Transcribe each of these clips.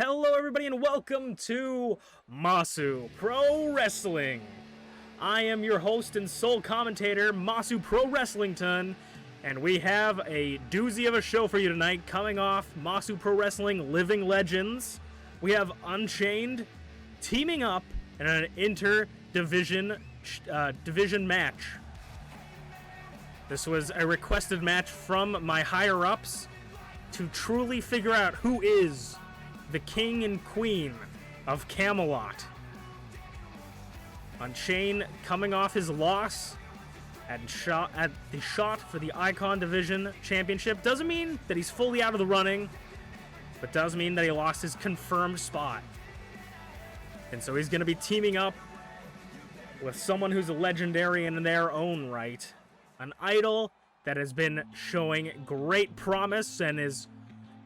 Hello everybody and welcome to Masu Pro Wrestling. I am your host and sole commentator, Masu Pro Wrestlington, and we have a doozy of a show for you tonight coming off Masu Pro Wrestling Living Legends. We have Unchained teaming up in an inter-division match. This was a requested match from my higher-ups to truly figure out who is the king and queen of Camelot. Unchained coming off his loss at the shot for the Icon Division Championship. Doesn't mean that he's fully out of the running, but does mean that he lost his confirmed spot. And so he's going to be teaming up with someone who's a legendary in their own right. An idol that has been showing great promise and is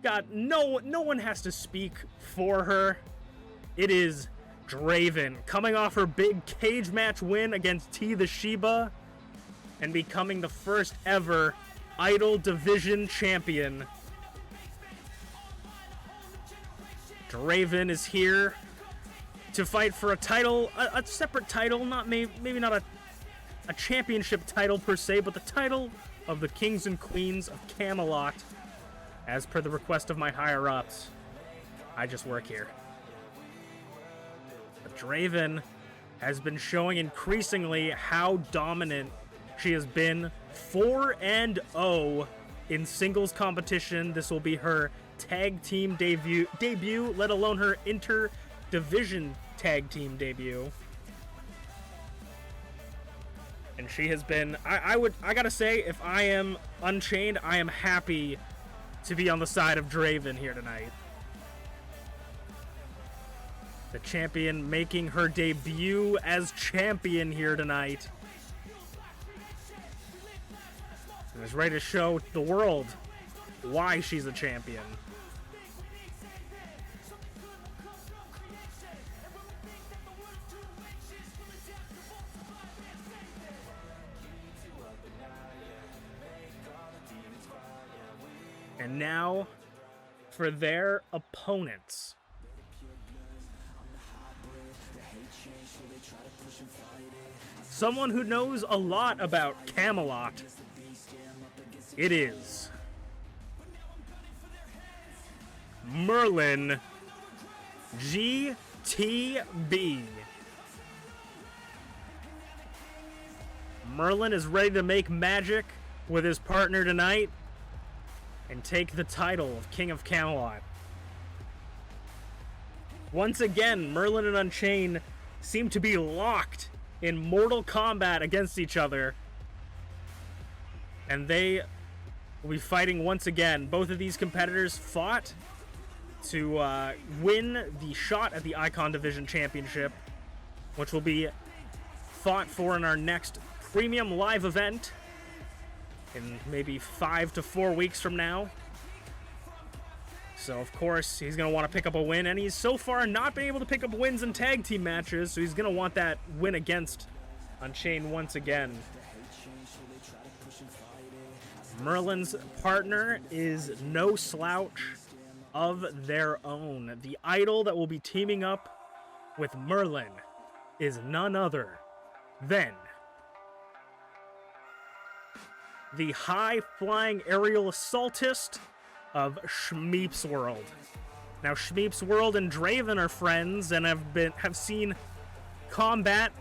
got no one has to speak for her. It is Draven coming off her big cage match win against TeaTheShiba and becoming the first ever Idol Division champion. Draven is here to fight for a title, a separate title, maybe not a championship title per se, but the title of the Kings and Queens of Camelot. As per the request of my higher-ups, I just work here. But Draven has been showing increasingly how dominant she has been. 4-0 in singles competition. This will be her tag team debut, let alone her inter-division tag team debut. And she has been, I gotta say, if I am Unchained, I am happy to be on the side of Draven here tonight. The champion making her debut as champion here tonight. And is ready to show the world why she's a champion. And now, for their opponents. Someone who knows a lot about Camelot. It is MerlinGTB. Merlin is ready to make magic with his partner tonight and take the title of King of Camelot. Once again, Merlin and Unchained seem to be locked in mortal combat against each other. And they will be fighting once again. Both of these competitors fought to win the shot at the Icon Division Championship, which will be fought for in our next premium live event in maybe 5 to 4 weeks from now. So, of course, he's going to want to pick up a win, and he's so far not been able to pick up wins in tag team matches, so he's going to want that win against Unchained once again. Merlin's partner is no slouch of their own. The idol that will be teaming up with Merlin is none other than the high-flying aerial assaultist of ShmeepsWorld. Now, ShmeepsWorld and Draven are friends and have seen combat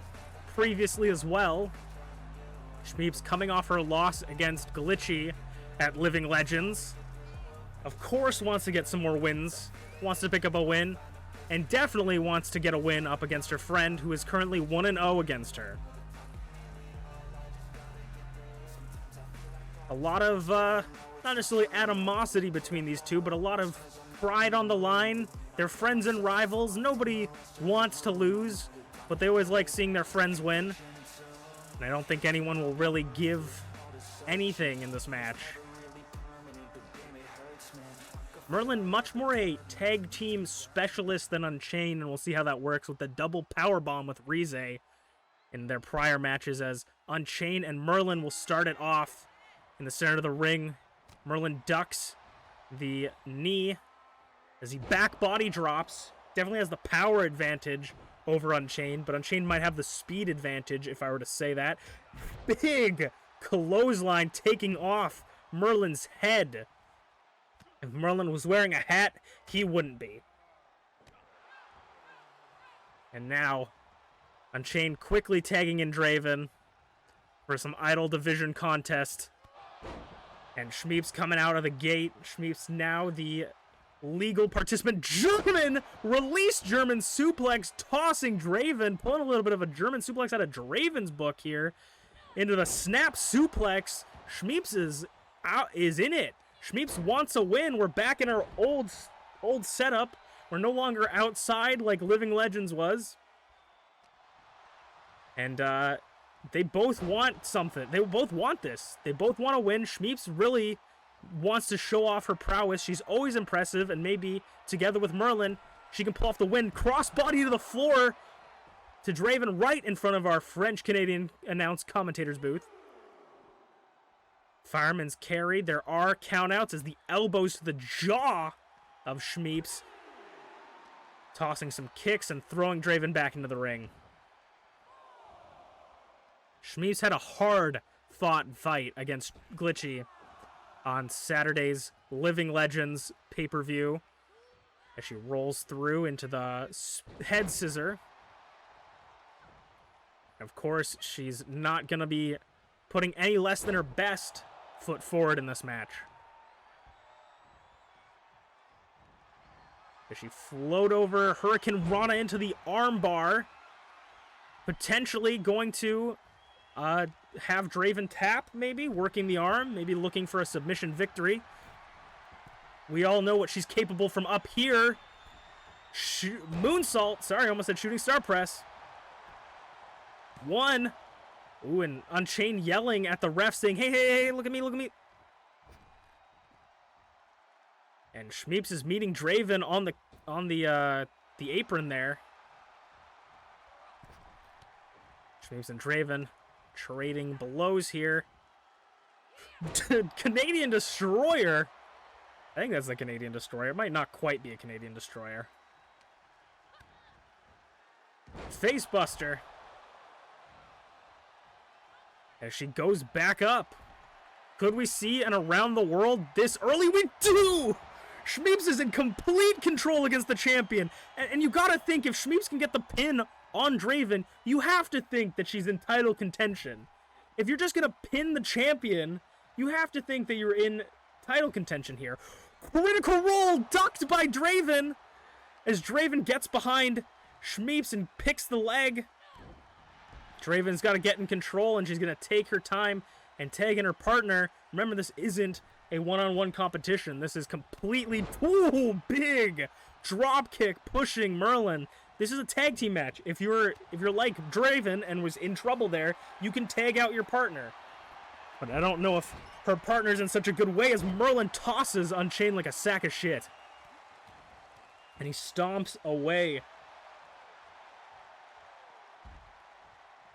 previously as well. Shmeeps coming off her loss against Glitchy at Living Legends. Of course wants to get some more wins, wants to pick up a win, and definitely wants to get a win up against her friend who is currently 1-0 against her. A lot of, not necessarily animosity between these two, but a lot of pride on the line. They're friends and rivals. Nobody wants to lose, but they always like seeing their friends win. And I don't think anyone will really give anything in this match. Merlin, much more a tag team specialist than Unchained, and we'll see how that works with the double powerbomb with Rize in their prior matches, as Unchained and Merlin will start it off in the center of the ring. Merlin ducks the knee as he back body drops. Definitely has the power advantage over Unchained, but Unchained might have the speed advantage, if I were to say that. Big clothesline taking off Merlin's head. If Merlin was wearing a hat, he wouldn't be. And now, Unchained quickly tagging in Draven for some Idol Division contest. And Shmeeps coming out of the gate. Shmeeps now the legal participant. German! Release German suplex, tossing Draven. Pulling a little bit of a German suplex out of Draven's book here. Into the snap suplex. Shmeeps is in it. Shmeeps wants a win. We're back in our old setup. We're no longer outside like Living Legends was. And they both want something. They both want this. They both want to win. Shmeeps really wants to show off her prowess. She's always impressive, and maybe together with Merlin, she can pull off the win. Crossbody to the floor to Draven right in front of our French-Canadian announced commentator's booth. Fireman's carried. There are countouts as the elbows to the jaw of Shmeeps. Tossing some kicks and throwing Draven back into the ring. Shmeeps had a hard-fought fight against Glitchy on Saturday's Living Legends pay-per-view as she rolls through into the head scissor. Of course, she's not going to be putting any less than her best foot forward in this match. As she float over Hurricane Rana into the armbar, potentially going to have Draven tap, maybe, working the arm, maybe looking for a submission victory. We all know what she's capable from up here. Moonsault, sorry, I almost said shooting star press. One. Ooh, and Unchained yelling at the ref saying, hey, hey, hey, look at me, look at me. And Shmeeps is meeting Draven on the apron there. Shmeeps and Draven trading blows here. Canadian Destroyer. I think that's the Canadian Destroyer. It might not quite be a Canadian Destroyer. Facebuster. As she goes back up. Could we see an around the world this early? We do! Shmeeps is in complete control against the champion. And you gotta think, if Shmeeps can get the pin on Draven, you have to think that she's in title contention. If you're just gonna pin the champion, you have to think that you're in title contention here. Critical roll ducked by Draven as Draven gets behind Shmeeps and picks the leg. Draven's got to get in control, and she's going to take her time and tag in her partner. Remember, this isn't a one-on-one competition. This is completely, ooh, big drop kick pushing Merlin. This is a tag team match. If you're like Draven and was in trouble there, you can tag out your partner. But I don't know if her partner's in such a good way as Merlin tosses Unchained like a sack of shit. And he stomps away.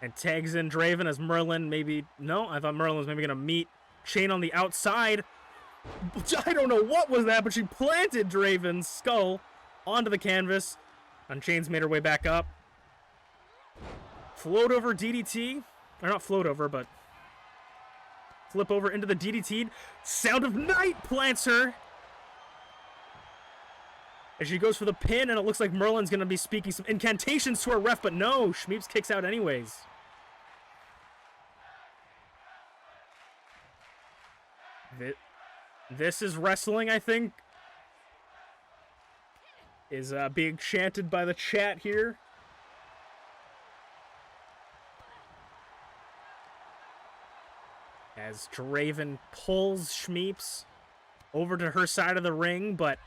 And tags in Draven as Merlin maybe... No, I thought Merlin was maybe going to meet Chain on the outside. I don't know what was that, but she planted Draven's skull onto the canvas. Unchained's made her way back up. Float over DDT. Or not float over, but... flip over into the DDT. Sound of Night plants her. As she goes for the pin, and it looks like Merlin's going to be speaking some incantations to her ref, but no, Shmeeps kicks out anyways. This is wrestling, I think, is being chanted by the chat here. As Draven pulls Shmeeps over to her side of the ring, but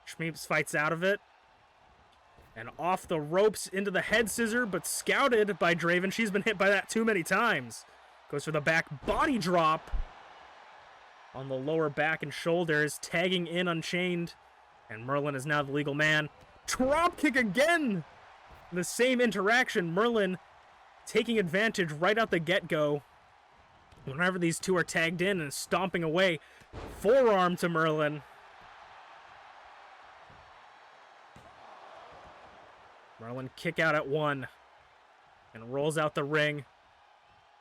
Shmeeps fights out of it. And off the ropes into the head scissor, but scouted by Draven. She's been hit by that too many times. Goes for the back body drop on the lower back and shoulders, tagging in Unchained. And Merlin is now the legal man. Drop kick again! The same interaction. Merlin taking advantage right out the get-go. Whenever these two are tagged in and stomping away. Forearm to Merlin. Merlin kick out at 1. And rolls out the ring.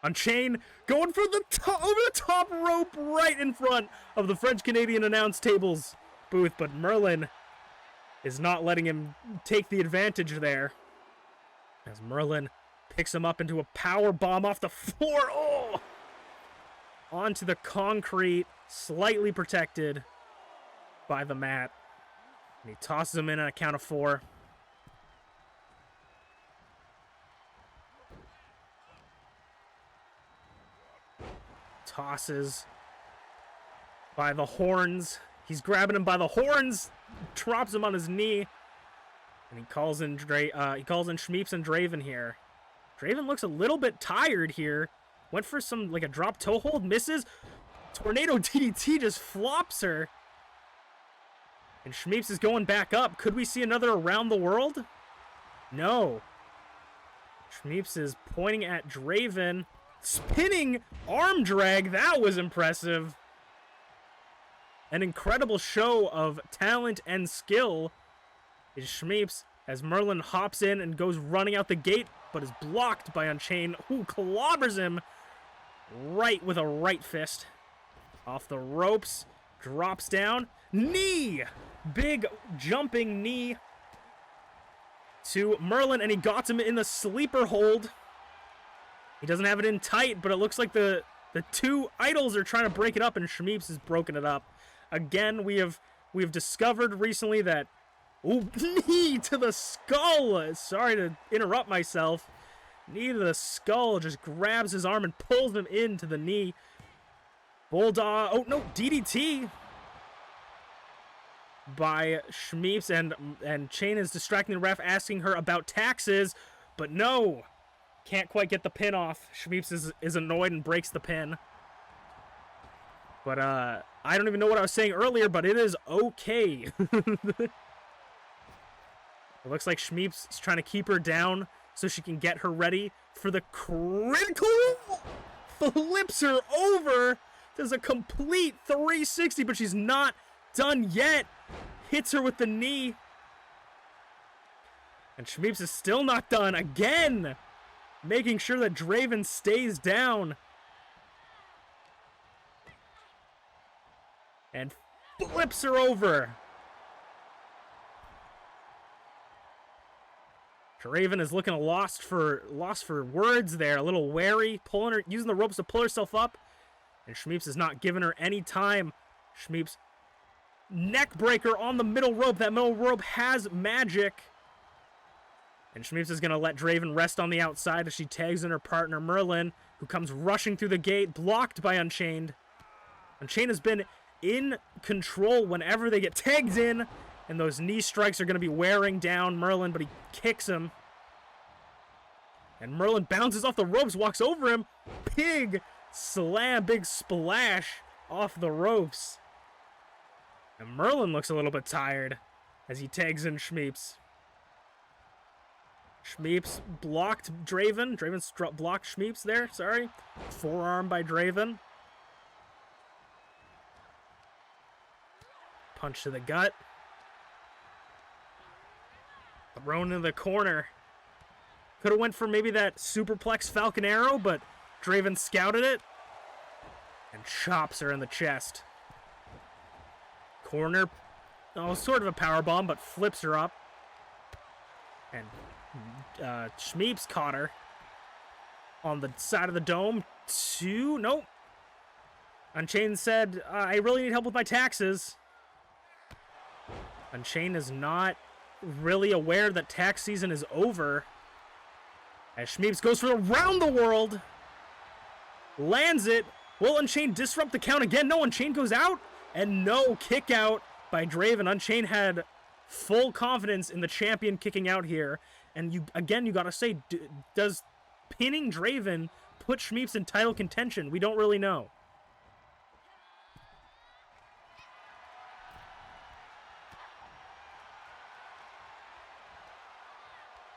Unchained going for the top, over the top rope right in front of the French-Canadian announce table's booth. But Merlin is not letting him take the advantage there. As Merlin picks him up into a power bomb off the floor. Oh! Onto the concrete, slightly protected by the mat. And he tosses him in on a count of 4. Tosses by the horns. He's grabbing him by the horns, drops him on his knee, and he calls in Shmeeps and Draven here. Draven looks a little bit tired here. Went for some like a drop toe hold, misses. Tornado DDT just flops her. And Shmeeps is going back up. Could we see another around the world? No. Shmeeps is pointing at Draven. Spinning arm drag, that was impressive. An incredible show of talent and skill is Shmeeps as Merlin hops in and goes running out the gate, but is blocked by Unchained, who clobbers him right with a right fist. Off the ropes, drops down, knee! Big jumping knee to Merlin, and he got him in the sleeper hold. He doesn't have it in tight, but it looks like the two idols are trying to break it up, and Shmeeps has broken it up. Again, we have discovered recently that knee to the skull. Sorry to interrupt myself. Knee to the skull, just grabs his arm and pulls him into the knee. Bulldog. Oh no, DDT by Shmeeps, and Chain is distracting the ref, asking her about taxes, but no. Can't quite get the pin off. Shmeeps is annoyed and breaks the pin. But, I don't even know what I was saying earlier, but it is okay. It looks like Shmeeps is trying to keep her down so she can get her ready for the critical. Flips her over. Does a complete 360, but she's not done yet. Hits her with the knee. And Shmeeps is still not done. Again! Making sure that Draven stays down. And flips her over. Draven is looking lost for words there, a little wary, using the ropes to pull herself up. And Shmeeps is not giving her any time. Shmeeps neck breaker on the middle rope. That middle rope has magic. And Shmeeps is going to let Draven rest on the outside as she tags in her partner, Merlin, who comes rushing through the gate, blocked by Unchained. Unchained has been in control whenever they get tagged in, and those knee strikes are going to be wearing down Merlin, but he kicks him. And Merlin bounces off the ropes, walks over him. Big slam, big splash off the ropes. And Merlin looks a little bit tired as he tags in Shmeeps. Shmeeps blocked Draven. Draven blocked Shmeeps there, sorry. Forearm by Draven. Punch to the gut. Thrown into the corner. Could have went for maybe that superplex Falcon Arrow, but Draven scouted it. And chops her in the chest. Corner. Oh, sort of a powerbomb, but flips her up. And Shmeeps caught her on the side of the dome. Nope. Unchained said, I really need help with my taxes. Unchained is not really aware that tax season is over. As Shmeeps goes for the round the world. Lands it. Will Unchained disrupt the count again? No, Unchained goes out. And no, kick out by Draven. Unchained had full confidence in the champion kicking out here. And you gotta say, does pinning Draven put Shmeeps in title contention? We don't really know.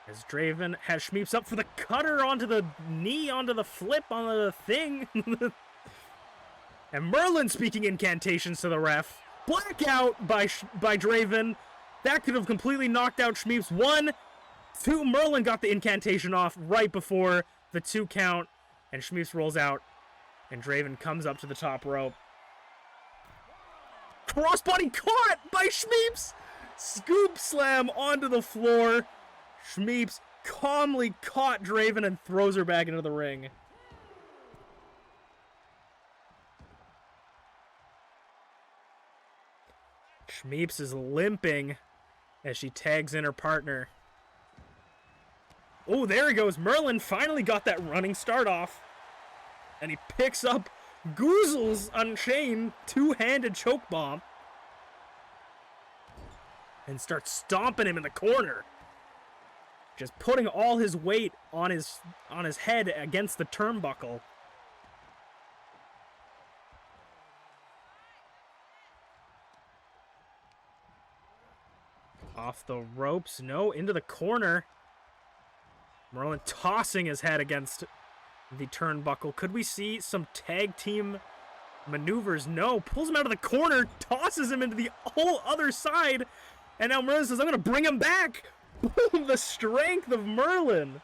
As Draven has Shmeeps up for the cutter onto the knee, onto the flip, onto the thing. And Merlin speaking incantations to the ref. Blackout by Draven. That could have completely knocked out Shmeeps. 1, Merlin got the incantation off right before the 2 count, and Shmeeps rolls out, and Draven comes up to the top rope. Crossbody caught by Shmeeps! Scoop slam onto the floor. Shmeeps calmly caught Draven and throws her back into the ring. Shmeeps is limping as she tags in her partner. Oh, there he goes. Merlin finally got that running start off. And he picks up Goozle's Unchained 2-handed choke bomb. And starts stomping him in the corner. Just putting all his weight on his head against the turnbuckle. Off the ropes. No, into the corner. Merlin tossing his head against the turnbuckle. Could we see some tag team maneuvers? No. Pulls him out of the corner. Tosses him into the whole other side. And now Merlin says, I'm going to bring him back. Boom. The strength of Merlin.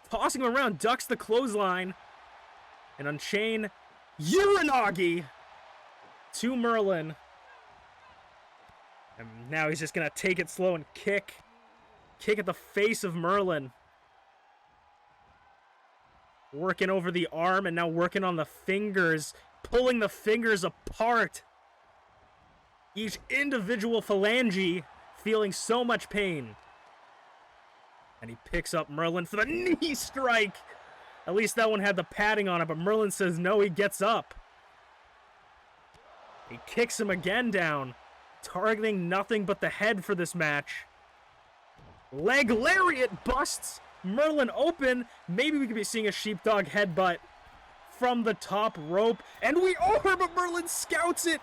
Tossing him around. Ducks the clothesline. And Unchained Uranagi to Merlin. And now he's just going to take it slow and kick. Kick at the face of Merlin. Working over the arm and now working on the fingers. Pulling the fingers apart. Each individual phalange feeling so much pain. And he picks up Merlin for the knee strike. At least that one had the padding on it, but Merlin says no, he gets up. He kicks him again down. Targeting nothing but the head for this match. Leg lariat busts Merlin open. Maybe we could be seeing a sheepdog headbutt from the top rope. And we are, but Merlin scouts it.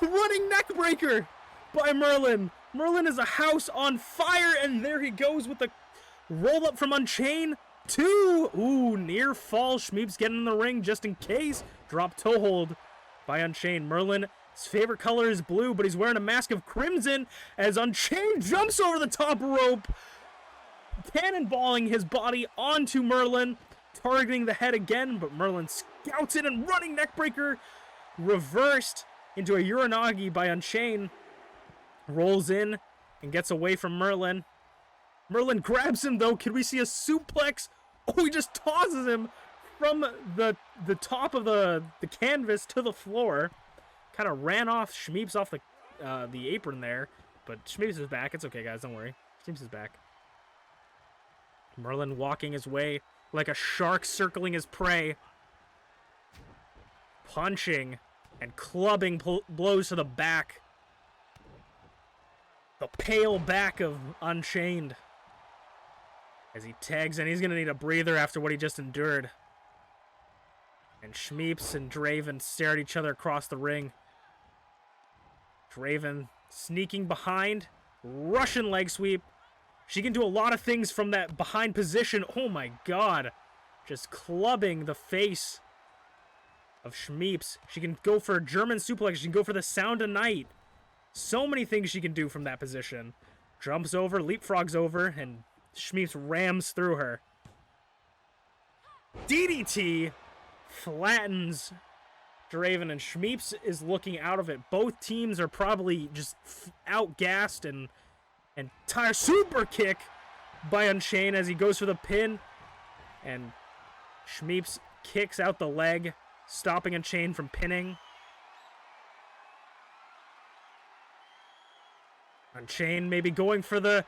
Running neckbreaker by Merlin. Merlin is a house on fire, and there he goes with the roll up from Unchained. 2. Ooh, near fall. Shmeeps getting in the ring just in case. Drop toe hold by Unchained. Merlin. His favorite color is blue, but he's wearing a mask of crimson as Unchained jumps over the top rope, cannonballing his body onto Merlin, targeting the head again, but Merlin scouts it and running neckbreaker, reversed into a Uranagi by Unchained, rolls in and gets away from Merlin. Merlin grabs him though. Can we see a suplex? Oh, he just tosses him from the top of the canvas to the floor. Kind of ran off Shmeeps off the apron there. But Shmeeps is back. It's okay, guys. Don't worry. Shmeeps is back. Merlin walking his way like a shark circling his prey. Punching and clubbing blows to the back. The pale back of Unchained. As he tags in. He's going to need a breather after what he just endured. And Shmeeps and Draven stare at each other across the ring. Draven sneaking behind. Russian leg sweep. She can do a lot of things from that behind position. Oh my god. Just clubbing the face of Shmeeps. She can go for a German suplex. She can go for the sound of night. So many things she can do from that position. Jumps over, leapfrogs over, and Shmeeps rams through her. DDT flattens Draven, and Shmeeps is looking out of it. Both teams are probably just outgassed and tired. Super kick by Unchained as he goes for the pin, and Shmeeps kicks out the leg, stopping Unchained from pinning. Unchained maybe going for the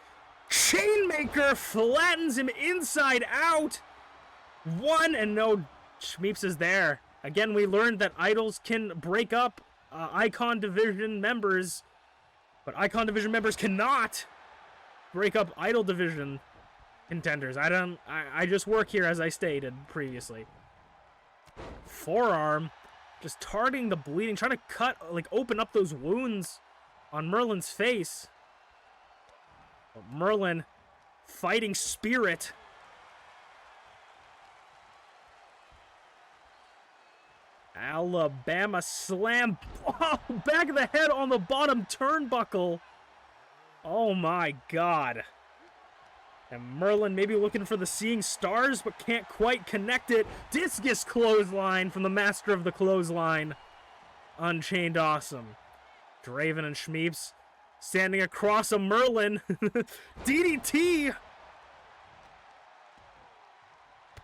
Chainmaker, flattens him inside out. 1 and no. Shmeeps is there. Again, we learned that idols can break up Icon Division members, but Icon Division members cannot break up Idol Division contenders. I just work here as I stated previously. Forearm, just targeting the bleeding, trying to cut, like open up those wounds on Merlin's face. But Merlin, fighting spirit. Alabama slam. Oh, back of the head on the bottom turnbuckle. Oh my god. And Merlin maybe looking for the seeing stars, but can't quite connect it. Discus clothesline from the master of the clothesline. UnchainedAwesome. Draven and Shmeeps standing across a Merlin. DDT!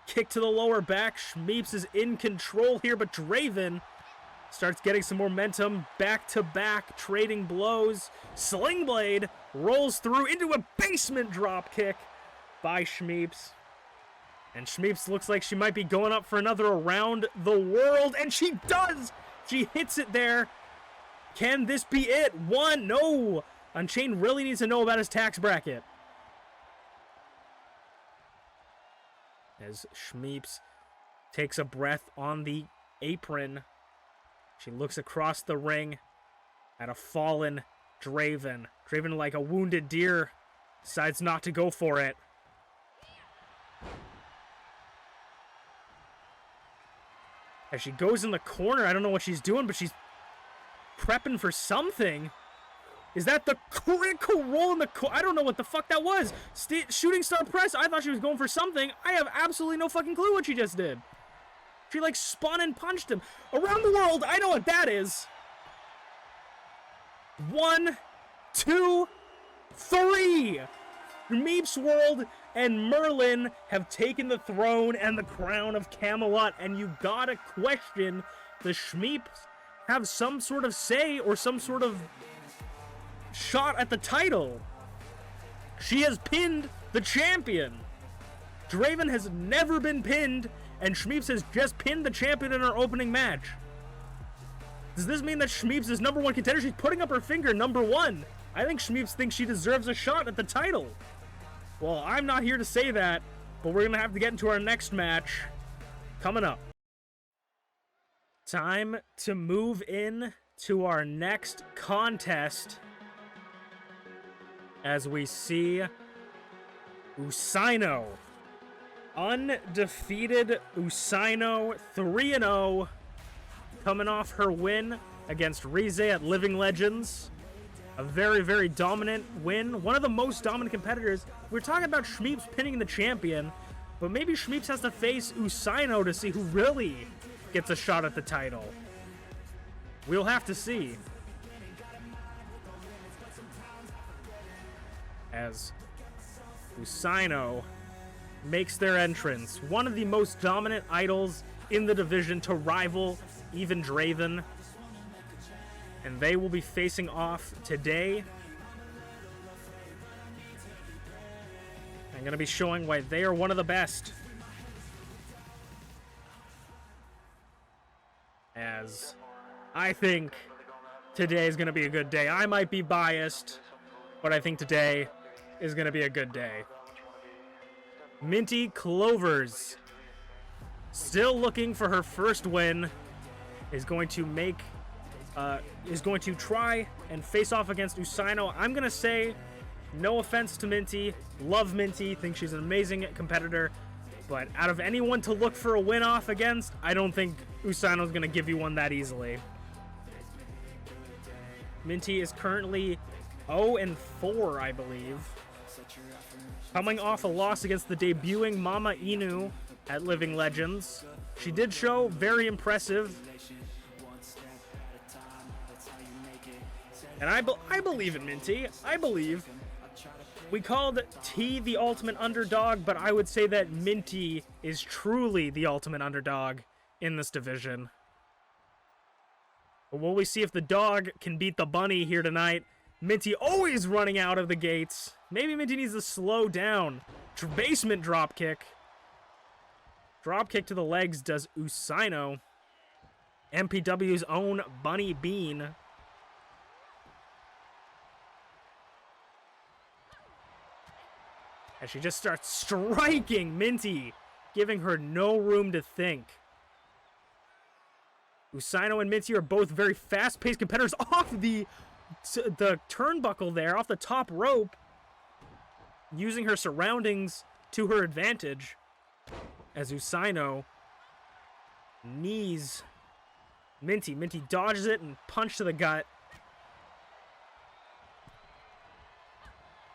Kick to the lower back. Shmeeps is in control here, but Draven starts getting some momentum. Back-to-back trading blows. Sling Blade rolls through into a basement drop kick by Shmeeps. And Shmeeps looks like she might be going up for another around the world, and she does! She hits it there. Can this be it? One, no! Unchained really needs to know about his tax bracket. As Shmeeps takes a breath on the apron, she looks across the ring at a fallen Draven. Draven, like a wounded deer, decides not to go for it. As she goes in the corner, I don't know what she's doing, but she's prepping for something. Is that the critical roll in the I don't know what the fuck that was. Shooting star press. I thought she was going for something. I have absolutely no fucking clue what she just did. She like spun and punched him. Around the world. I know what that is. 1, 2, 3. ShmeepsWorld and Merlin have taken the throne and the crown of Camelot, and you gotta question, the Shmeeps have some sort of say or some sort of shot at the title. She has pinned the champion. Draven has never been pinned, and Shmeeps has just pinned the champion in her opening match. Does this mean that Shmeeps is #1 contender? She's putting up her finger, #1. I think Shmeeps thinks she deserves a shot at the title. Well, I'm not here to say that, but we're going to have to get into our next match coming up. Time to move in to our next contest as we see Usaino. Undefeated Usaino, 3-0, coming off her win against Rize at Living Legends. A very, very dominant win. One of the most dominant competitors. We're talking about Shmeeps pinning the champion, but maybe Shmeeps has to face Usaino to see who really gets a shot at the title. We'll have to see. As Usaino makes their entrance. One of the most dominant idols in the division to rival even Draven. And they will be facing off today. I'm going to be showing why they are one of the best. As I think today is going to be a good day. I might be biased, but I think today is going to be a good day. MintyClovers, still looking for her first win, is going to try and face off against Usaino. I'm going to say, no offense to Minty, love Minty, think she's an amazing competitor, but out of anyone to look for a win off against, I don't think Usaino's going to give you one that easily. Minty is currently 0-4, I believe. Coming off a loss against the debuting Mama Inu at Living Legends. She did show very impressive. And I believe in Minty. I believe. We called T the ultimate underdog, but I would say that Minty is truly the ultimate underdog in this division. But will we see if the dog can beat the bunny here tonight? Minty always running out of the gates. Maybe Minty needs to slow down. Basement dropkick. Dropkick to the legs does Usaino. MPW's own Bunny Bean. As she just starts striking Minty, giving her no room to think. Usaino and Minty are both very fast-paced competitors off the turnbuckle there, off the top rope, using her surroundings to her advantage. As Usaino knees Minty. Minty dodges it and punch to the gut.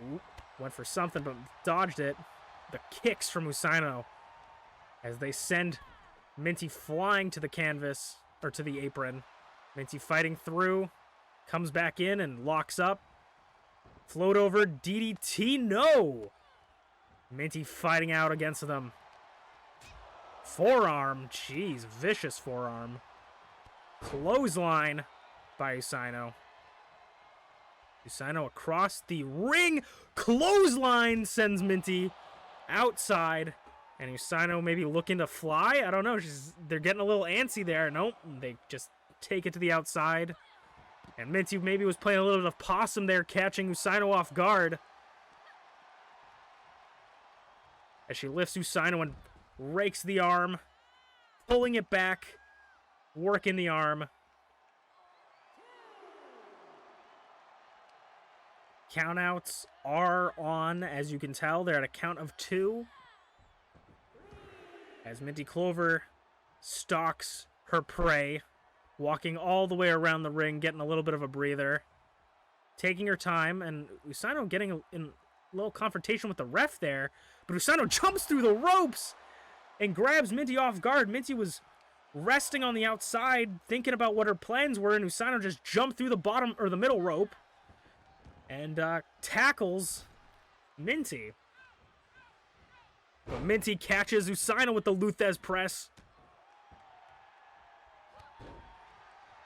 Ooh, went for something, but dodged it. The kicks from Usaino as they send Minty flying to the canvas, or to the apron. Minty fighting through, comes back in and locks up. Float over, DDT, no! Minty fighting out against them. Forearm, jeez, vicious forearm. Clothesline by Usaino. Usaino across the ring. Clothesline sends Minty outside. And Usaino maybe looking to fly? I don't know. They're getting a little antsy there. Nope. They just take it to the outside. And Minty maybe was playing a little bit of possum there, catching Usaino off guard. As she lifts Usaino and rakes the arm. Pulling it back. Working the arm. Countouts are on, as you can tell. They're at a count of 2. As Minty Clover stalks her prey, walking all the way around the ring, getting a little bit of a breather, taking her time, and Usaino getting in a little confrontation with the ref there, but Usaino jumps through the ropes and grabs Minty off guard. Minty was resting on the outside, thinking about what her plans were, and Usaino just jumped through the bottom or the middle rope and tackles Minty. But Minty catches Usaino with the Luthez press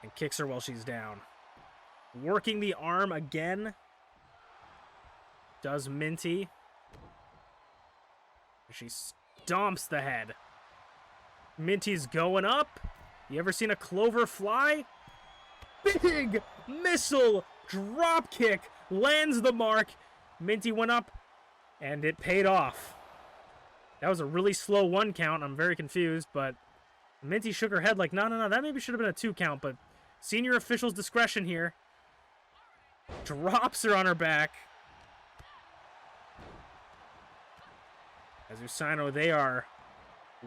and kicks her while she's down. Working the arm again does Minty. She stomps the head. Minty's going up. You ever seen a clover fly? Big missile drop kick lands the mark. Minty went up and it paid off. That was a really slow 1 count. I'm very confused, but Minty shook her head like, no, that maybe should have been a 2 count, but senior official's discretion here. Drops her on her back. As Usaino, they are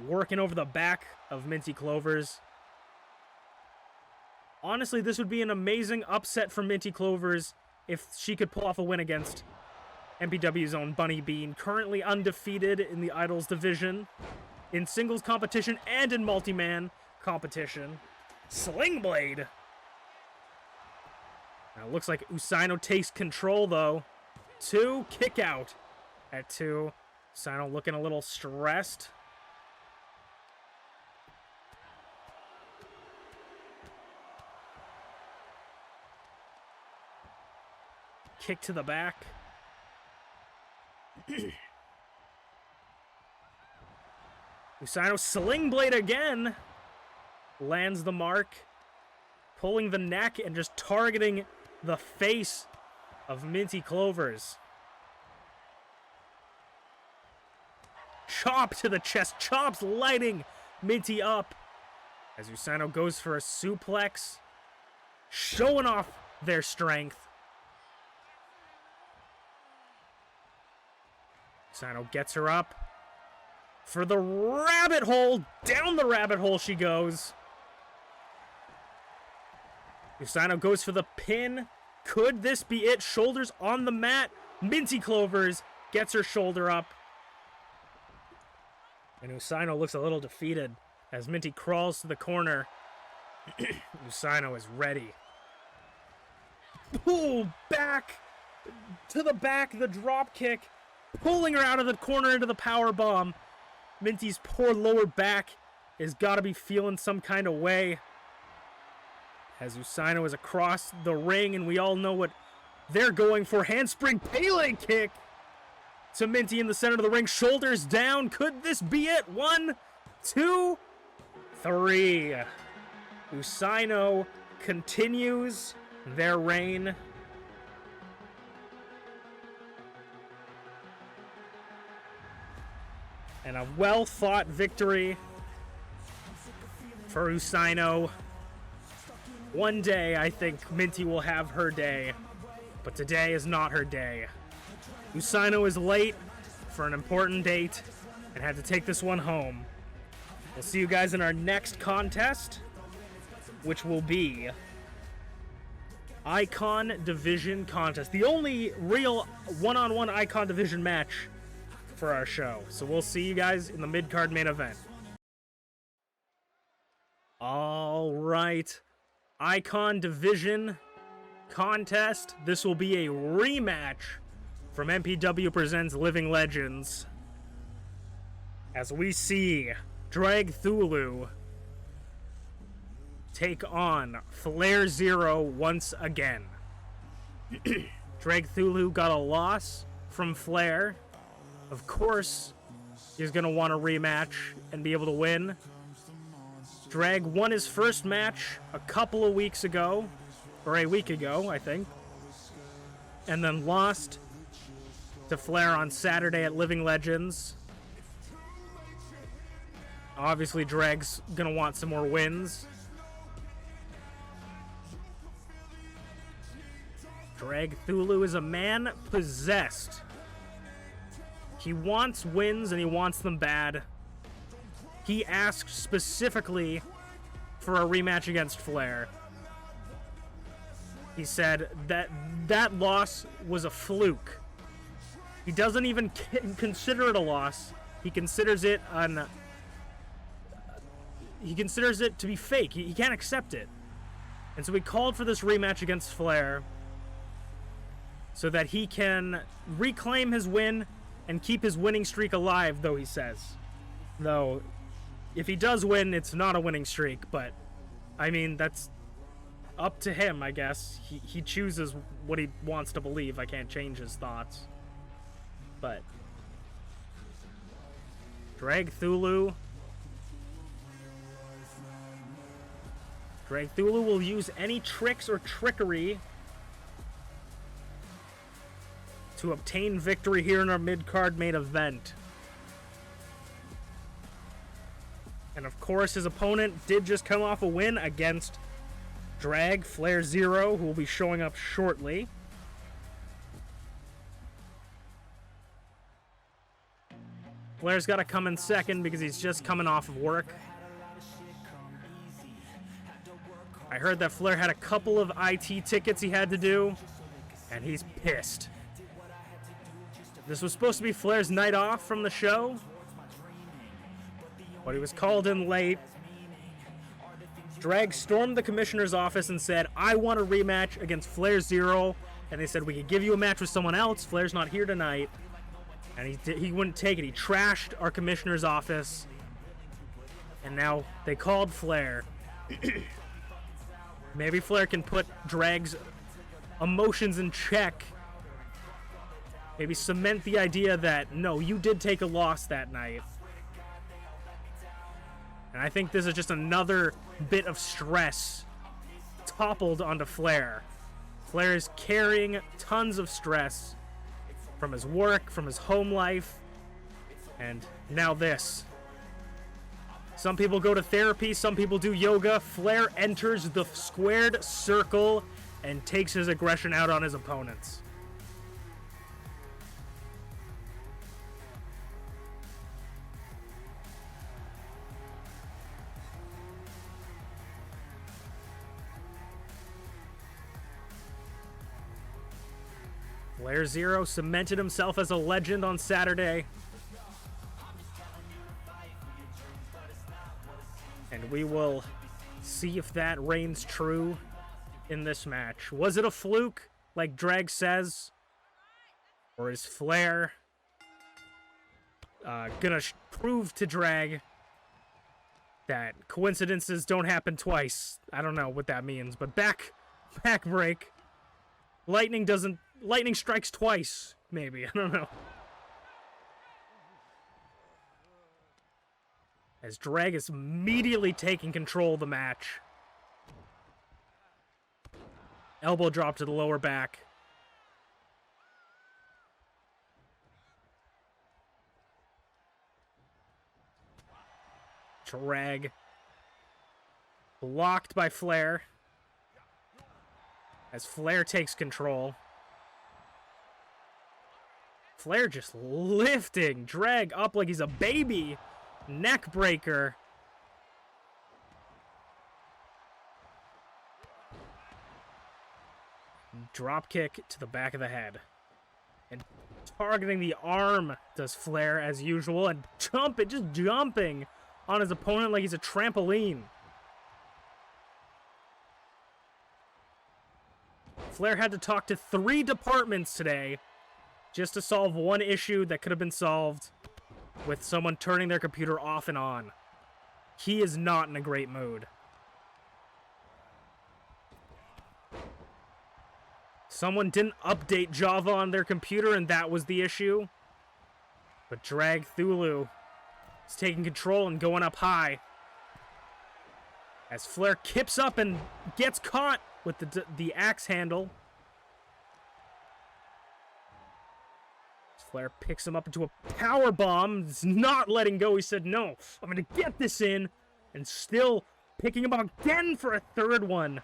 working over the back of Minty Clovers. Honestly, this would be an amazing upset for Minty Clovers if she could pull off a win against MPW's own Bunny Bean, currently undefeated in the Idols division, in singles competition and in multi-man competition. Sling Blade. Now, it looks like Usaino takes control, though. 2, kick out at 2. Usaino looking a little stressed. Kick to the back. Usaino Sling Blade again. Lands the mark. Pulling the neck and just targeting the face of Minty Clovers. Chop to the chest. Chops lighting Minty up. As Usaino goes for a suplex. Showing off their strength. Usaino gets her up for the rabbit hole. Down the rabbit hole she goes. Usaino goes for the pin. Could this be it? Shoulders on the mat. Minty Clovers gets her shoulder up. And Usaino looks a little defeated as Minty crawls to the corner. Usaino is ready. Pull back to the back, the drop kick. Pulling her out of the corner into the power bomb. Minty's poor lower back has got to be feeling some kind of way. As Usaino is across the ring, and we all know what they're going for. Handspring Pele kick to Minty in the center of the ring. Shoulders down. Could this be it? 1, 2, 3. Usaino continues their reign. And a well-fought victory for Usaino. One day, I think Minty will have her day, but today is not her day. Usaino is late for an important date and had to take this one home. We'll see you guys in our next contest, which will be Icon Division contest. The only real one-on-one Icon Division match for our show. So we'll see you guys in the mid-card main event. All right. Icon Division contest. This will be a rematch from MPW Presents Living Legends, as we see Dragthulu take on FlairZero once again. Dragthulu got a loss from Flair. Of course, he's going to want a rematch and be able to win. Drag won his first match a couple of weeks ago, or a week ago, I think, and then lost to Flair on Saturday at Living Legends. Obviously, Drag's gonna want some more wins. Dragthulu is a man possessed. He wants wins and he wants them bad. He asked specifically for a rematch against Flair. He said that that loss was a fluke. He doesn't even consider it a loss. He considers it to be fake. He can't accept it. And so he called for this rematch against Flair so that he can reclaim his win and keep his winning streak alive, though he says. Though, if he does win, it's not a winning streak, but, I mean, that's up to him, I guess. He chooses what he wants to believe. I can't change his thoughts. But Dragthulu will use any tricks or trickery to obtain victory here in our mid-card main event. And of course, his opponent did just come off a win against FlairZero, who will be showing up shortly. Flair's got to come in second because he's just coming off of work. I heard that Flair had a couple of IT tickets he had to do, and he's pissed. This was supposed to be Flair's night off from the show, but he was called in late. Drag stormed the commissioner's office and said, I want a rematch against FlairZero. And they said, we could give you a match with someone else. Flair's not here tonight. And he wouldn't take it. He trashed our commissioner's office. And now they called Flair. Maybe Flair can put Drag's emotions in check. Maybe cement the idea that, no, you did take a loss that night. And I think this is just another bit of stress toppled onto Flair. Flair is carrying tons of stress from his work, from his home life, and now this. Some people go to therapy, some people do yoga. Flair enters the squared circle and takes his aggression out on his opponents. FlairZero cemented himself as a legend on Saturday. And we will see if that reigns true in this match. Was it a fluke, like Drag says? Or is Flair gonna prove to Drag that coincidences don't happen twice? I don't know what that means, but back break. Lightning strikes twice, maybe. I don't know. As Drag is immediately taking control of the match. Elbow drop to the lower back. Drag. Blocked by Flair. As Flair takes control. Flair just lifting Drag up like he's a baby. Neck breaker. Drop kick to the back of the head. And targeting the arm does Flair as usual. And just jumping on his opponent like he's a trampoline. Flair had to talk to 3 departments today just to solve one issue that could have been solved with someone turning their computer off and on. He is not in a great mood. Someone didn't update Java on their computer, and that was the issue. But Dragthulu is taking control and going up high. As Flair kips up and gets caught with the axe handle. Flair picks him up into a power bomb. He's not letting go. He said, no, I'm going to get this in. And still picking him up again for a 3rd one.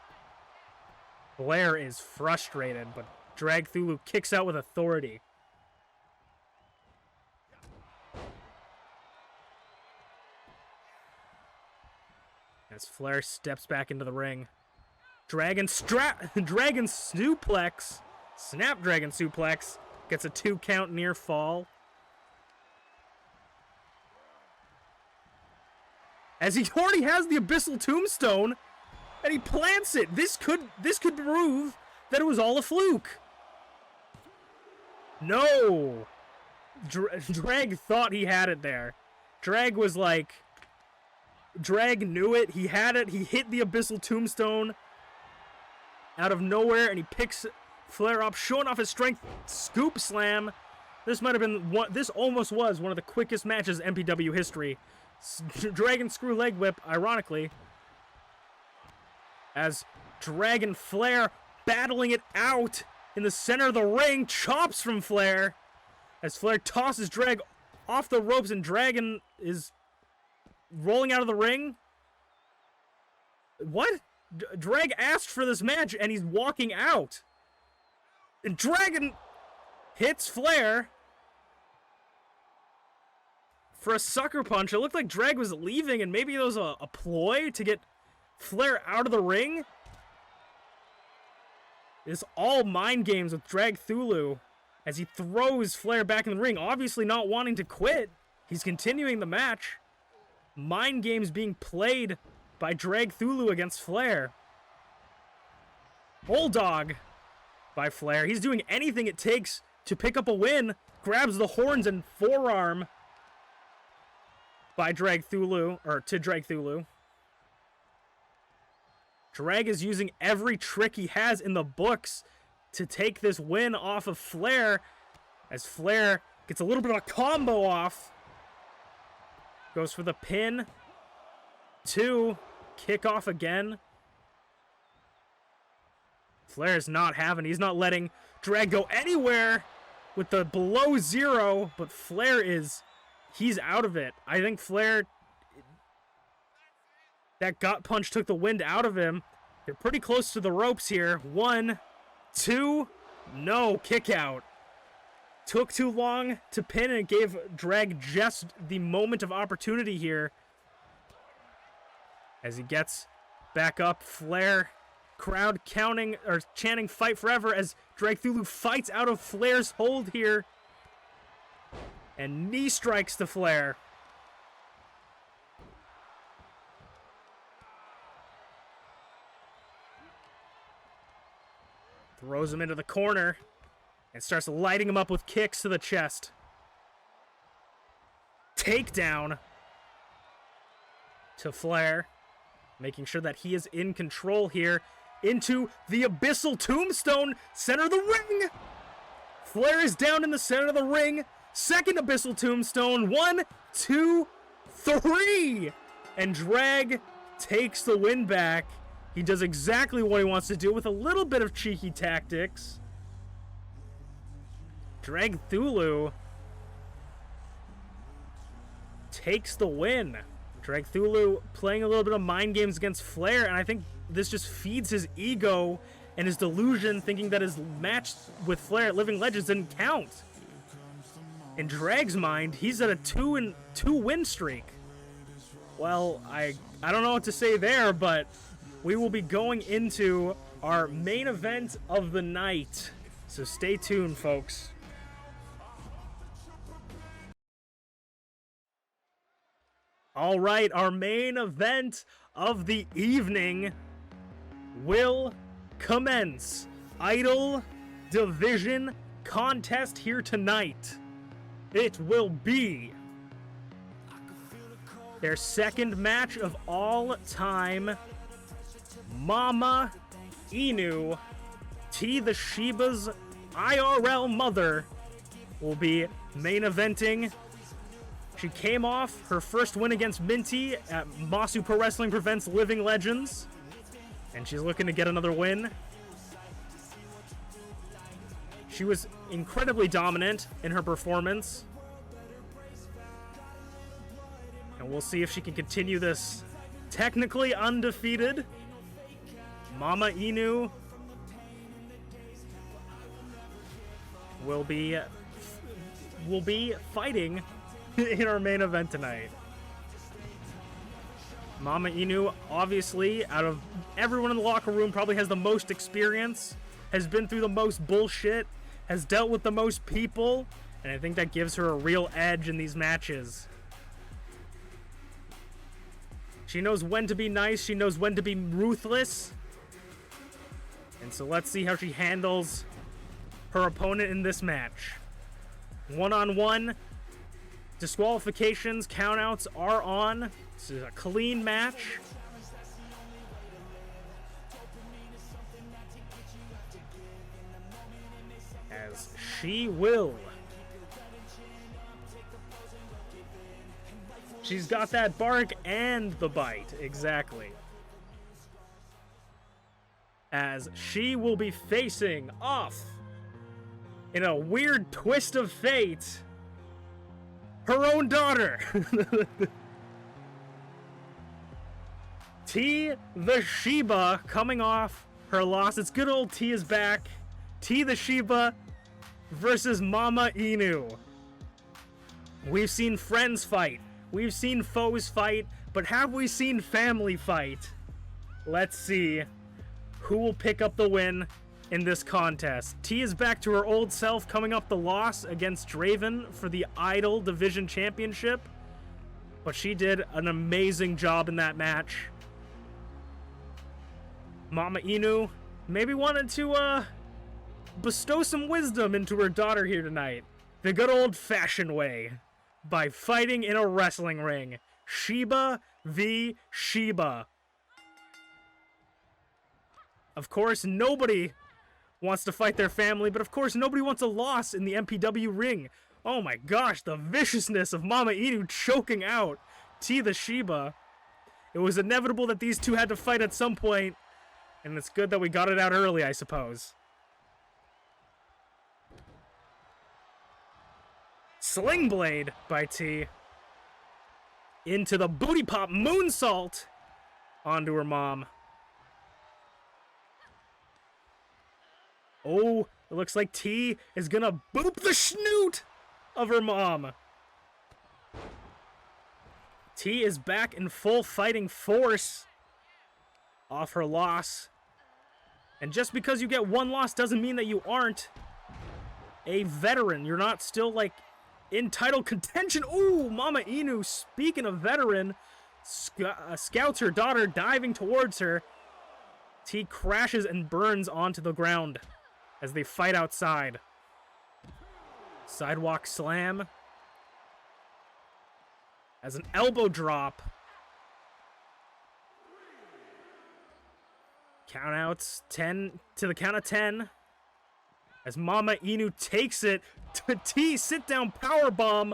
Flair is frustrated, but Dragthulu kicks out with authority. As Flair steps back into the ring. Snapdragon suplex. Gets a 2 count near fall. As he already has the Abyssal Tombstone, and he plants it. This could prove that it was all a fluke. No! Drag thought he had it there. Drag was like... Drag knew it. He had it. He hit the Abyssal Tombstone out of nowhere, and he picks Flair up, showing off his strength. Scoop slam. This might have been one. This almost was one of the quickest matches in MPW history. Dragon screw leg whip, ironically, as Dragon Flair battling it out in the center of the ring, chops from Flair as Flair tosses Drag off the ropes, and Dragon is rolling out of the ring. What? Drag asked for this match, and he's walking out. And Dragon hits Flair for a sucker punch. It looked like Drag was leaving, and maybe it was a ploy to get Flair out of the ring. It's all mind games with Dragthulu as he throws Flair back in the ring, obviously not wanting to quit. He's continuing the match. Mind games being played by Dragthulu against Flair. Bulldog by Flair. He's doing anything it takes to pick up a win. Grabs the horns and forearm by Dragthulu, or to Dragthulu. Drag is using every trick he has in the books to take this win off of Flair, as Flair gets a little bit of a combo off. Goes for the pin. 2. Kick off again. Flair is not having, he's not letting Drag go anywhere with the below 0, but Flair he's out of it. I think Flair, that gut punch took the wind out of him. They're pretty close to the ropes here. 1, 2, no, kick out. Took too long to pin, and it gave Drag just the moment of opportunity here. As he gets back up, Flair, crowd counting or chanting "Fight Forever" as Dragthulu fights out of Flair's hold here. And knee strikes to Flair. Throws him into the corner and starts lighting him up with kicks to the chest. Takedown to Flair, making sure that he is in control here. Into the Abyssal Tombstone, center of the ring. Flair is down in the center of the ring. Second Abyssal Tombstone. 1, 2, 3. And Drag takes the win back. He does exactly what he wants to do with a little bit of cheeky tactics. Dragthulu takes the win. Dragthulu playing a little bit of mind games against Flair, and I think this just feeds his ego and his delusion, thinking that his match with Flair at Living Legends didn't count. In Drag's mind, he's at a 2-2 win streak. Well, I don't know what to say there, but we will be going into our main event of the night. So stay tuned, folks. All right, our main event of the evening will commence. Idol Division contest here tonight. It will be their second match of all time. Mama Inu, TeaTheShiba's IRL mother, will be main eventing. She came off her first win against Minty at Masu Pro Wrestling Prevents Living Legends, and she's looking to get another win. She was incredibly dominant in her performance, and we'll see if she can continue this technically undefeated. Mama Inu will be fighting in our main event tonight. Mama Inu, obviously, out of everyone in the locker room, probably has the most experience, has been through the most bullshit, has dealt with the most people, and I think that gives her a real edge in these matches. She knows when to be nice, she knows when to be ruthless, and so let's see how she handles her opponent in this match. One-on-one, disqualifications, countouts are on. This is a clean match. As she will. She's got that bark and the bite, exactly. As she will be facing off, in a weird twist of fate, her own daughter. TeaTheShiba coming off her loss. It's good old T is back. TeaTheShiba versus Mama Inu. We've seen friends fight. We've seen foes fight. But have we seen family fight? Let's see who will pick up the win in this contest. T is back to her old self, coming up the loss against Draven for the Idol Division Championship. But she did an amazing job in that match. Mama Inu maybe wanted to bestow some wisdom into her daughter here tonight. The good old-fashioned way. By fighting in a wrestling ring. Shiba v. Shiba. Of course, nobody wants to fight their family, but of course nobody wants a loss in the MPW ring. Oh my gosh, the viciousness of Mama Inu choking out TeaTheShiba. It was inevitable that these two had to fight at some point, and it's good that we got it out early, I suppose. Sling Blade by T. Into the booty pop moonsault onto her mom. Oh, it looks like T is gonna boop the snoot of her mom. T is back in full fighting force off her loss. And just because you get one loss doesn't mean that you aren't a veteran. You're not still, like, in title contention. Ooh, Mama Inu, speaking of veteran, scouts her daughter, diving towards her. T crashes and burns onto the ground as they fight outside. Sidewalk slam. As an elbow drop. Countouts, 10 to the count of 10. As Mama Inu takes it to T, sit down powerbomb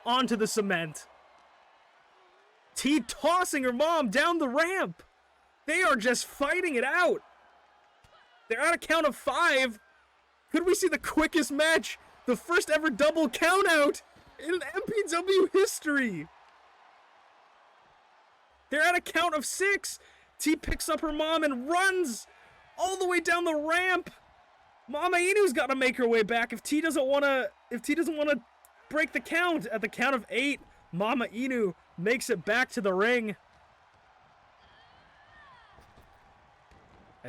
onto the cement. T tossing her mom down the ramp. They are just fighting it out. They're at a count of 5. Could we see the quickest match? The first ever double countout in MPW history. They're at a count of 6. T picks up her mom and runs all the way down the ramp. Mama Inu's got to make her way back if T doesn't want to break the count. At the count of 8, Mama Inu makes it back to the ring.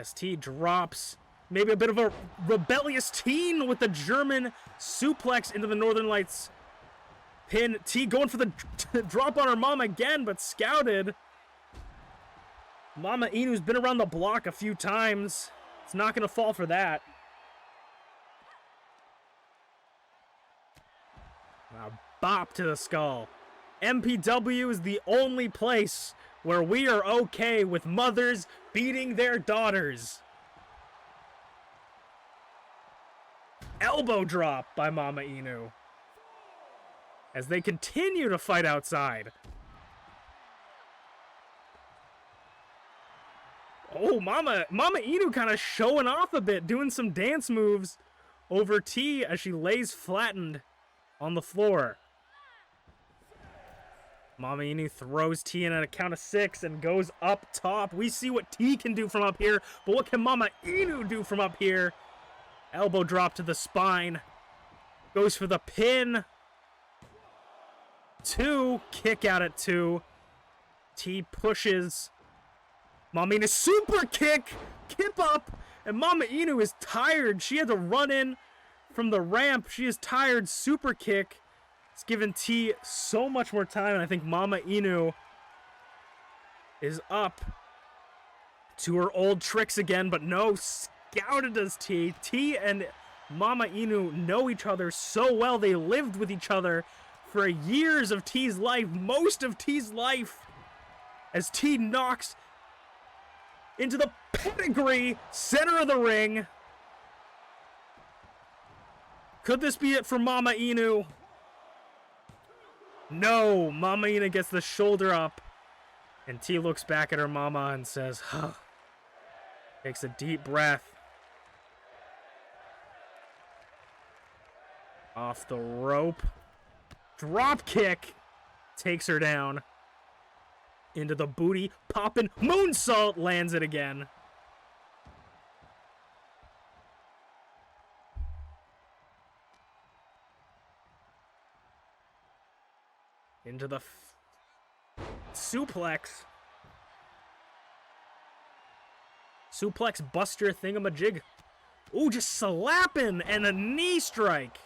ST drops maybe a bit of a rebellious teen with the German suplex into the Northern Lights pin. T going for the drop on her mom again, but scouted. Mama Inu's been around the block a few times. It's not going to fall for that. Now, bop to the skull. MPW is the only place where we are okay with mothers beating their daughters. Elbow drop by Mama Inu as they continue to fight outside. Oh, Mama Inu kind of showing off a bit, doing some dance moves over T as she lays flattened on the floor. Mama Inu throws T in at a count of 6 and goes up top. We see what T can do from up here, but what can Mama Inu do from up here? Elbow drop to the spine. Goes for the pin. 2. Kick out at 2. T pushes. Mama Inu super kick. Kip up. And Mama Inu is tired. She had to run in from the ramp. She is tired. Super kick. It's given T so much more time. And I think Mama Inu is up to her old tricks again. But no, scouted as T. T and Mama Inu know each other so well. They lived with each other for years of T's life. Most of T's life. As T knocks into the pedigree center of the ring. Could this be it for Mama Inu? No, Mama Inu gets the shoulder up. And T looks back at her mama and says, huh. Takes a deep breath. Off the rope. Drop kick. Takes her down. Into the booty. Poppin' moonsault. Lands it again. Into the suplex. Suplex buster thingamajig. Ooh, just slapping and a knee strike.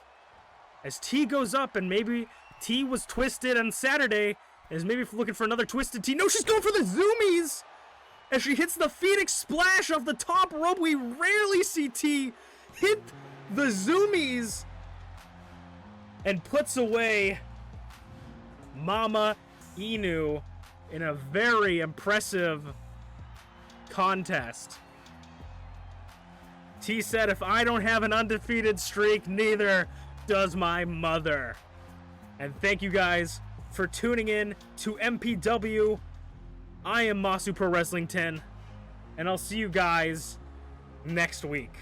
As T goes up and maybe T was twisted on Saturday. Is maybe looking for another twisted T. No, she's going for the zoomies. As she hits the Phoenix splash off the top rope. We rarely see T hit the zoomies. And puts away Mama Inu in a very impressive contest. T said, if I don't have an undefeated streak, neither does my mother. And thank you guys for tuning in to MPW. I am Masu Pro Wrestling 10, and I'll see you guys next week.